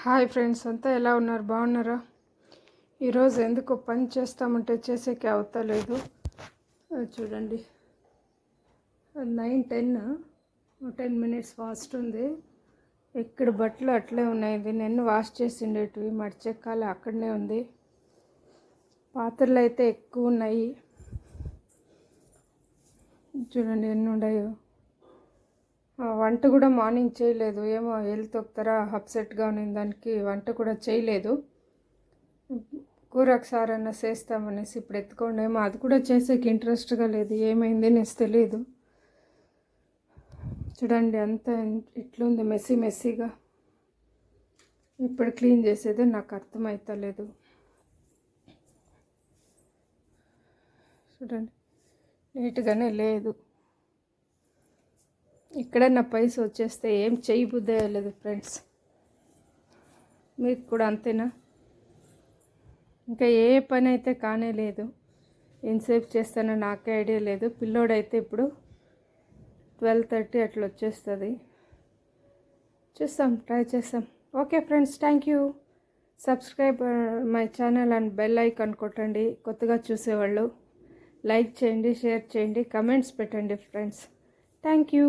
Hi friends, అంతా ఎలా ఉన్నారు? బాగున్నారా? ఈరోజు ఎందుకో పని చేస్తామంటే చేసేకి అవుతలేదు. చూడండి, 9:10 మినిట్స్ ఫాస్ట్ ఉంది. ఇక్కడ బట్టలు అట్లే ఉన్నాయి. నిన్ను వాష్ చేసిండేటివి మడిచెక్కాలి, అక్కడనే ఉంది. పాత్రలు అయితే ఎక్కువ ఉన్నాయి. చూడండి ఎన్ని ఉన్నాయో. వంట కూడా మార్నింగ్ చేయలేదు, ఏమో హెల్త్ ఒకతర అప్సెట్గా ఉన్నింది. దానికి వంట కూడా చేయలేదు. కూరకు సారన్నా చేస్తామనేసి ఇప్పుడు ఎత్తుకోండి. ఏమో అది కూడా చేసేకి ఇంట్రెస్ట్గా లేదు. ఏమైంది అనేసి తెలియదు. చూడండి అంతా ఇట్లుంది, మెస్సీగా. ఇప్పుడు క్లీన్ చేసేది నాకు అర్థమవుతలేదు. చూడండి, నీట్గానే లేదు. ఇక్కడ నా పైస వచ్చేస్తే ఏం చేయబుద్ధి లేదు ఫ్రెండ్స్. మీకు కూడా అంతేనా? ఇంకా ఏ పని అయితే కానే లేదు. ఎంతసేపు చేస్తానో నాకే ఐడియా లేదు. పిల్లోడైతే ఇప్పుడు 12:30 అట్లా వచ్చేస్తుంది. ట్రై చేస్తాం. Okay friends, thank you. Subscribe my channel and bell icon కొట్టండి. కొత్తగా చూసేవాళ్ళు లైక్ చేయండి, షేర్ చేయండి, కమెంట్స్ పెట్టండి ఫ్రెండ్స్. Thank you.